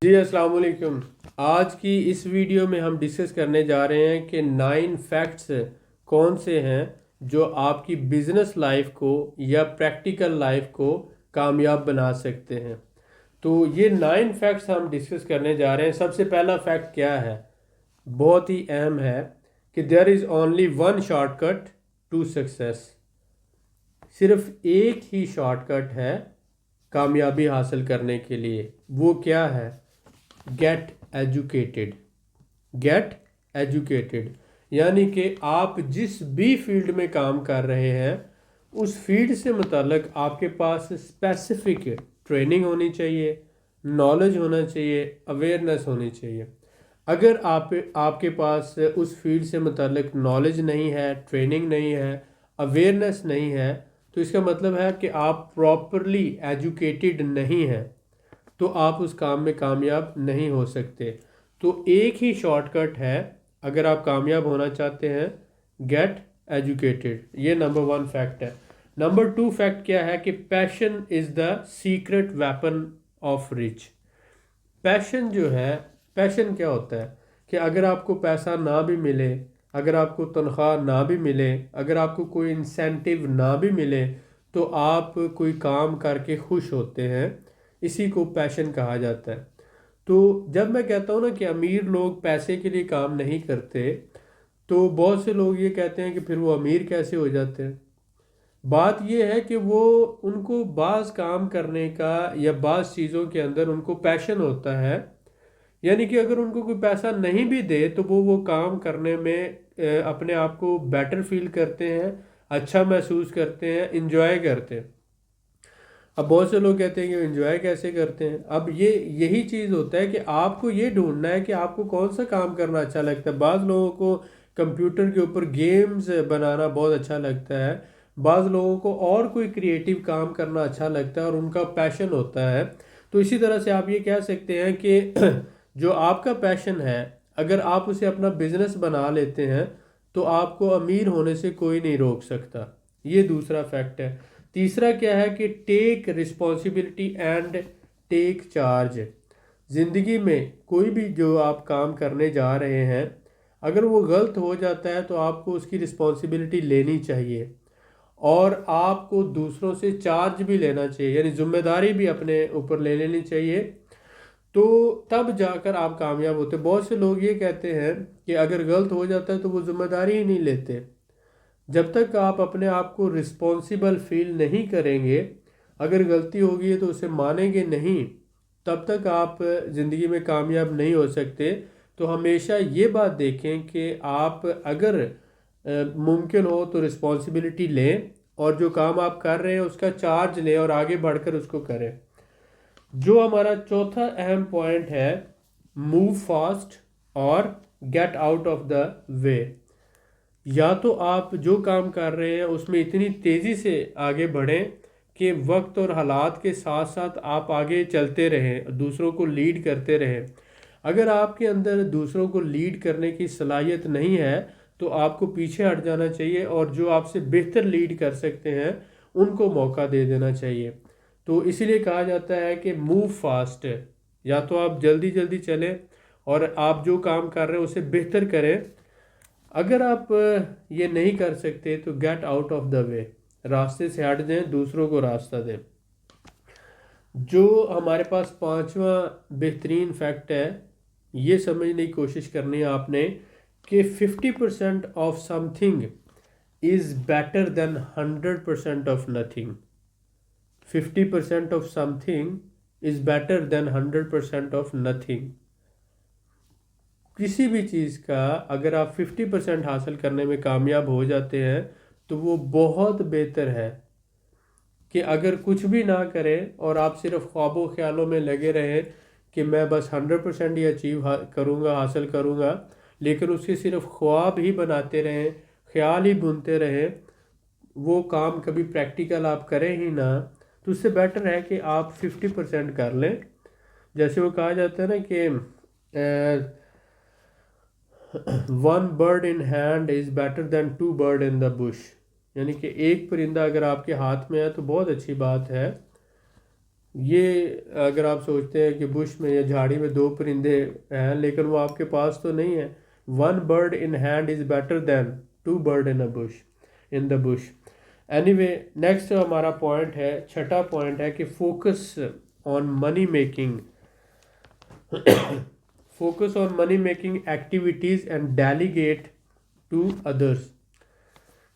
جی السلام علیکم۔ آج کی اس ویڈیو میں ہم ڈسکس کرنے جا رہے ہیں کہ 9 فیکٹس کون سے ہیں جو آپ کی بزنس لائف کو یا پریکٹیکل لائف کو کامیاب بنا سکتے ہیں۔ تو یہ 9 فیکٹس ہم ڈسکس کرنے جا رہے ہیں۔ سب سے پہلا فیکٹ کیا ہے؟ بہت ہی اہم ہے کہ there is only one shortcut to success. صرف ایک ہی شارٹ کٹ ہے کامیابی حاصل کرنے کے لیے۔ وہ کیا ہے؟ Get educated. گیٹ ایجوکیٹڈ یعنی کہ آپ جس بھی فیلڈ میں کام کر رہے ہیں اس فیلڈ سے متعلق آپ کے پاس اسپیسیفک ٹریننگ ہونی چاہیے، نالج ہونا چاہیے، اویئرنیس ہونی چاہیے۔ اگر آپ کے پاس اس فیلڈ سے متعلق نالج نہیں ہے، ٹریننگ نہیں ہے، اویئرنیس نہیں ہے، تو اس کا مطلب ہے کہ آپ پراپرلی ایجوکیٹڈ نہیں ہیں، تو آپ اس کام میں کامیاب نہیں ہو سکتے۔ تو ایک ہی شارٹ کٹ ہے اگر آپ کامیاب ہونا چاہتے ہیں، گیٹ ایجوکیٹڈ۔ یہ نمبر 1 فیکٹ ہے۔ نمبر 2 فیکٹ کیا ہے کہ پیشن از دا سیکرٹ ویپن آف رچ۔ پیشن جو ہے، پیشن کیا ہوتا ہے کہ اگر آپ کو پیسہ نہ بھی ملے، اگر آپ کو تنخواہ نہ بھی ملے، اگر آپ کو کوئی انسینٹیو نہ بھی ملے، تو آپ کوئی کام کر کے خوش ہوتے ہیں، اسی کو پیشن کہا جاتا ہے۔ تو جب میں کہتا ہوں نا کہ امیر لوگ پیسے کے لیے کام نہیں کرتے، تو بہت سے لوگ یہ کہتے ہیں کہ پھر وہ امیر کیسے ہو جاتے ہیں۔ بات یہ ہے کہ وہ ان کو بعض کام کرنے کا یا بعض چیزوں کے اندر ان کو پیشن ہوتا ہے، یعنی کہ اگر ان کو کوئی پیسہ نہیں بھی دے تو وہ کام کرنے میں اپنے آپ کو بیٹر فیل کرتے ہیں، اچھا محسوس کرتے ہیں، انجوائے کرتے ہیں۔ اب بہت سے لوگ کہتے ہیں کہ انجوائے کیسے کرتے ہیں؟ اب یہی چیز ہوتا ہے کہ آپ کو یہ ڈھونڈنا ہے کہ آپ کو کون سا کام کرنا اچھا لگتا ہے۔ بعض لوگوں کو کمپیوٹر کے اوپر گیمز بنانا بہت اچھا لگتا ہے، بعض لوگوں کو اور کوئی کریٹیو کام کرنا اچھا لگتا ہے اور ان کا پیشن ہوتا ہے۔ تو اسی طرح سے آپ یہ کہہ سکتے ہیں کہ جو آپ کا پیشن ہے، اگر آپ اسے اپنا بزنس بنا لیتے ہیں تو آپ کو امیر ہونے سے کوئی نہیں روک سکتا۔ یہ دوسرا فیکٹ ہے۔ تیسرا کیا ہے کہ take responsibility and take charge. زندگی میں کوئی بھی جو آپ کام کرنے جا رہے ہیں، اگر وہ غلط ہو جاتا ہے تو آپ کو اس کی رسپانسبلٹی لینی چاہیے، اور آپ کو دوسروں سے چارج بھی لینا چاہیے، یعنی ذمہ داری بھی اپنے اوپر لے لینی چاہیے، تو تب جا کر آپ کامیاب ہوتے۔ بہت سے لوگ یہ کہتے ہیں کہ اگر غلط ہو جاتا ہے تو وہ ذمہ داری ہی نہیں لیتے۔ جب تک آپ اپنے آپ کو رسپانسیبل فیل نہیں کریں گے، اگر غلطی ہوگی ہے تو اسے مانیں گے نہیں، تب تک آپ زندگی میں کامیاب نہیں ہو سکتے۔ تو ہمیشہ یہ بات دیکھیں کہ آپ اگر ممکن ہو تو رسپانسبلٹی لیں، اور جو کام آپ کر رہے ہیں اس کا چارج لیں اور آگے بڑھ کر اس کو کریں۔ جو ہمارا چوتھا اہم پوائنٹ ہے، موو فاسٹ اور گیٹ آؤٹ آف دا وے۔ یا تو آپ جو کام کر رہے ہیں اس میں اتنی تیزی سے آگے بڑھیں کہ وقت اور حالات کے ساتھ ساتھ آپ آگے چلتے رہیں، دوسروں کو لیڈ کرتے رہیں۔ اگر آپ کے اندر دوسروں کو لیڈ کرنے کی صلاحیت نہیں ہے تو آپ کو پیچھے ہٹ جانا چاہیے، اور جو آپ سے بہتر لیڈ کر سکتے ہیں ان کو موقع دے دینا چاہیے۔ تو اسی لیے کہا جاتا ہے کہ موو فاسٹ، یا تو آپ جلدی جلدی چلیں اور آپ جو کام کر رہے ہیں اسے بہتر کریں۔ اگر آپ یہ نہیں کر سکتے تو گیٹ آؤٹ آف دا وے، راستے سے ہٹ دیں، دوسروں کو راستہ دیں۔ جو ہمارے پاس پانچواں بہترین فیکٹ ہے، یہ سمجھنے کی کوشش کرنی ہے آپ نے کہ 50% of some thing is better then 100% of nothing. 50% of some thing is better then 100% of nothing. کسی بھی چیز کا اگر آپ 50% حاصل کرنے میں کامیاب ہو جاتے ہیں تو وہ بہت بہتر ہے کہ اگر کچھ بھی نہ کریں اور آپ صرف خواب و خیالوں میں لگے رہیں کہ میں بس 100% ہی اچیو کروں گا، حاصل کروں گا، لیکن اس کے صرف خواب ہی بناتے رہیں، خیال ہی بنتے رہیں، وہ کام کبھی پریکٹیکل آپ کریں ہی نہ، تو اس سے بیٹر ہے کہ آپ 50% کر لیں۔ جیسے وہ کہا جاتا ہے نا کہ one bird in hand is better than two bird in the Bush, یعنی کہ ایک پرندہ اگر آپ کے ہاتھ میں ہے تو بہت اچھی بات ہے، یہ اگر آپ سوچتے ہیں کہ بش میں یا جھاڑی میں دو پرندے ہیں لیکن وہ آپ کے پاس تو نہیں ہے. One bird in hand is better than two bird in the bush. Anyway next ہمارا پوائنٹ ہے، چھٹا پوائنٹ ہے کہ focus on money making. Focus on money making activities and delegate to others.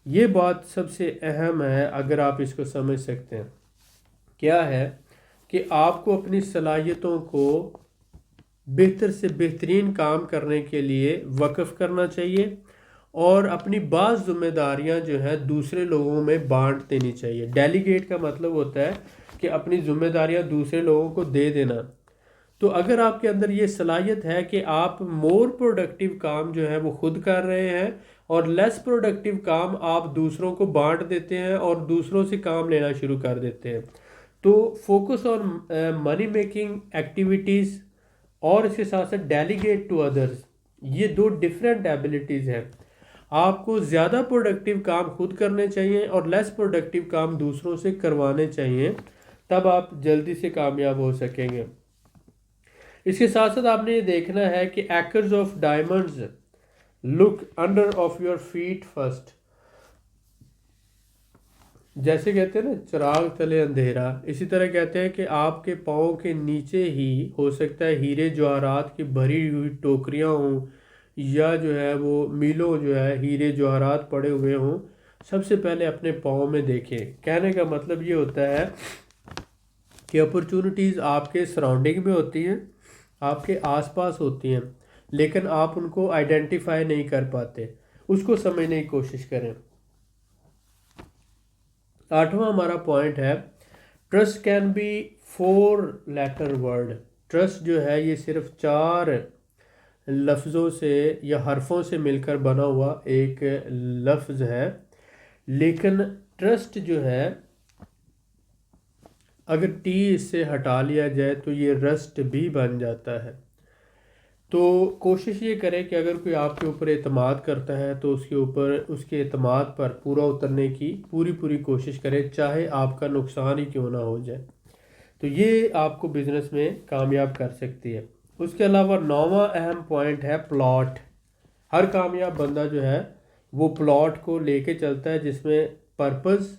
یہ بات سب سے اہم ہے اگر آپ اس کو سمجھ سکتے ہیں. کیا ہے کہ آپ کو اپنی صلاحیتوں کو بہتر سے بہترین کام کرنے کے لیے وقف کرنا چاہیے اور اپنی بعض ذمہ داریاں جو ہے دوسرے لوگوں میں بانٹ دینی چاہیے. ڈیلیگیٹ کا مطلب ہوتا ہے کہ اپنی ذمہ داریاں دوسرے لوگوں کو دے دینا. تو اگر آپ کے اندر یہ صلاحیت ہے کہ آپ مور پروڈکٹیو کام جو ہے وہ خود کر رہے ہیں اور لیس پروڈکٹیو کام آپ دوسروں کو بانٹ دیتے ہیں اور دوسروں سے کام لینا شروع کر دیتے ہیں، تو focus on money making activities اور اس کے ساتھ ساتھ ڈیلیگیٹ ٹو ادرس، یہ دو ڈفرینٹ ایبلٹیز ہیں. آپ کو زیادہ پروڈکٹیو کام خود کرنے چاہیے اور لیس پروڈکٹیو کام دوسروں سے کروانے چاہیے، تب آپ جلدی سے کامیاب ہو سکیں گے. اس کے ساتھ ساتھ آپ نے یہ دیکھنا ہے کہ acres of diamonds look under of your feet first. جیسے کہتے ہیں نا چراغ تلے اندھیرا، اسی طرح کہتے ہیں کہ آپ کے پاؤں کے نیچے ہی ہو سکتا ہے ہیرے جواہرات کی بھری ہوئی ٹوکریاں ہوں یا جو ہے وہ میلوں جو ہے ہیرے جواہرات پڑے ہوئے ہوں. سب سے پہلے اپنے پاؤں میں دیکھیں. کہنے کا مطلب یہ ہوتا ہے کہ اپرچونٹیز آپ کے سراؤنڈنگ میں ہوتی ہیں، آپ کے آس پاس ہوتی ہیں، لیکن آپ ان کو آئیڈینٹیفائی نہیں کر پاتے. اس کو سمجھنے کی کوشش کریں. آٹھواں ہمارا پوائنٹ ہے trust can be 4 letter word. Trust جو ہے یہ صرف 4 لفظوں سے یا حرفوں سے مل کر بنا ہوا ایک لفظ ہے، لیکن ٹرسٹ جو ہے اگر ٹی اس سے ہٹا لیا جائے تو یہ رسٹ بھی بن جاتا ہے. تو کوشش یہ کریں کہ اگر کوئی آپ کے اوپر اعتماد کرتا ہے تو اس کے اعتماد پر پورا اترنے کی پوری کوشش کریں، چاہے آپ کا نقصان ہی کیوں نہ ہو جائے. تو یہ آپ کو بزنس میں کامیاب کر سکتی ہے. اس کے علاوہ 9واں اہم پوائنٹ ہے پلاٹ. ہر کامیاب بندہ جو ہے وہ پلاٹ کو لے کے چلتا ہے جس میں purpose,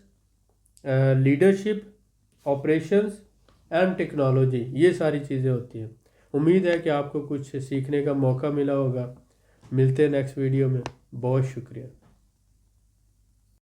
leadership, operations and technology, یہ ساری چیزیں ہوتی ہیں. امید ہے کہ آپ کو کچھ سیکھنے کا موقع ملا ہوگا. ملتے ہیں نیکسٹ ویڈیو میں. بہت شکریہ.